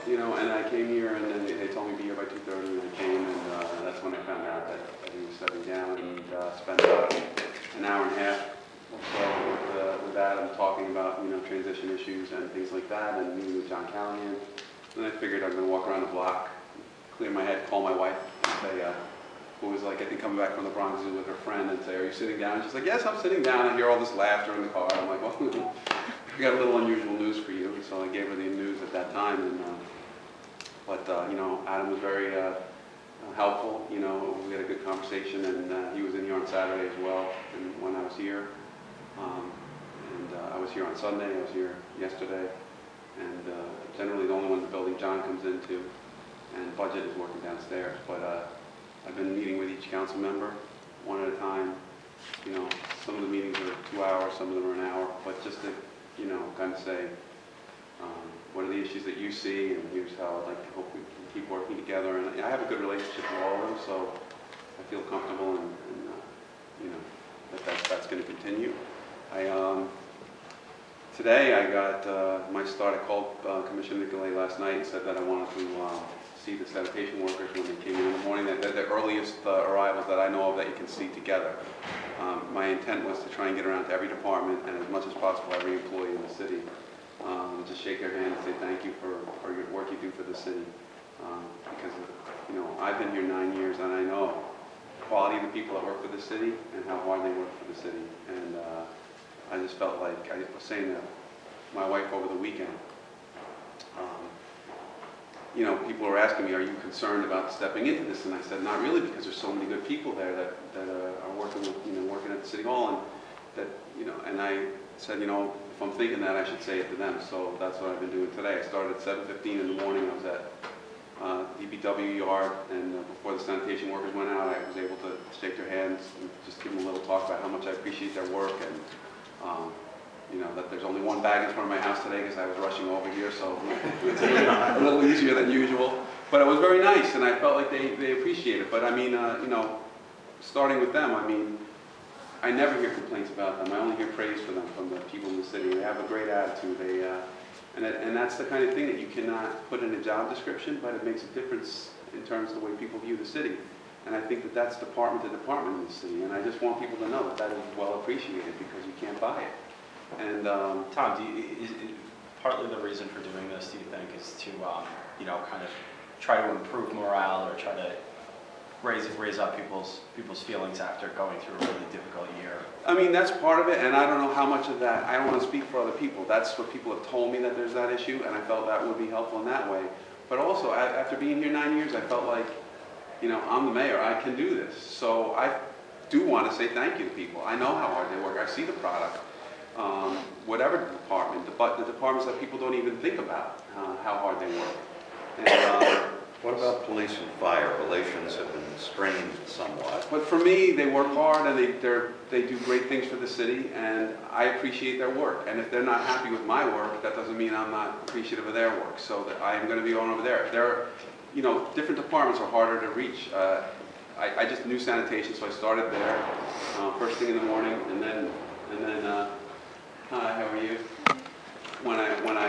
You know, and I came here, and then they told me to be here by 2:30, and I came, and that's when I found out that he was stepping down, and spent about an hour and a half or so with Adam talking about, you know, transition issues and things like that, and meeting with John Callahan. Then I figured I'm going to walk around the block, clear my head, call my wife, and say, who was like, I think coming back from the Bronx Zoo with her friend, and say, are you sitting down? And she's like, yes, I'm sitting down. I hear all this laughter in the car. I'm like, well, we got a little unusual news for you. So I gave her the news at that time. And, you know, Adam was very helpful. You know, we had a good conversation, and he was in here on Saturday as well, and when I was here. I was here on Sunday. I was here yesterday. And generally the only one in the building John comes into, and budget is working downstairs. But I've been meeting with each council member one at a time. You know, some of the meetings are 2 hours, some of them are an hour, but just to, you know, kind of say, what are the issues that you see, and here's how I'd like to hope we can keep working together. And I have a good relationship with all of them, so I feel comfortable, and you know, that's going to continue. Today I got my start. I called Commissioner Nicolay last night and said that I wanted to see the sanitation workers when they came in the morning. They're the earliest arrivals that I know of that you can see together. My intent was to try and get around to every department and as much as possible every employee in the city. Just shake their hand and say thank you for your work you do for the city. Because, you know, I've been here 9 years, and I know the quality of the people that work for the city and how hard they work for the city. And I just felt like, I was saying to my wife over the weekend, you know, people were asking me, are you concerned about stepping into this? And I said, not really, because there's so many good people there that are working with, you know, working at the City Hall, and that, you know, and I said, you know, if I'm thinking that, I should say it to them. So that's what I've been doing today. I started at 7:15 in the morning. I was at DPW yard, and before the sanitation workers went out, I was able to shake their hands and just give them a little talk about how much I appreciate their work, and you know, that there's only one bag in front of my house today because I was rushing over here, so it's a little easier than usual. But it was very nice, and I felt like they appreciate it. But I mean, you know, starting with them, I mean, I never hear complaints about them. I only hear praise for them from the people in the city. They have a great attitude. And that's the kind of thing that you cannot put in a job description, but it makes a difference in terms of the way people view the city. And I think that that's department to department in the city. And I just want people to know that that is well appreciated, because you can't buy it. And Tom, is partly the reason for doing this, do you think, is to you know, kind of try to improve morale, or try to raise up people's feelings after going through a really difficult year? I mean, that's part of it, and I don't know how much of that. I don't want to speak for other people. That's what people have told me, that there's that issue, and I felt that would be helpful in that way. But also, after being here 9 years, I felt like, you know, I'm the mayor. I can do this. So I do want to say thank you to people. I know how hard they work. I see the product. Whatever department, the departments that people don't even think about how hard they work. And, what about police and fire? Relations have been strained somewhat. But for me, they work hard, and they do great things for the city, and I appreciate their work. And if they're not happy with my work, that doesn't mean I'm not appreciative of their work. So that I am going to be going over there. There, you know, different departments are harder to reach. I just knew sanitation, so I started there first thing in the morning, and then hi, how are you? When I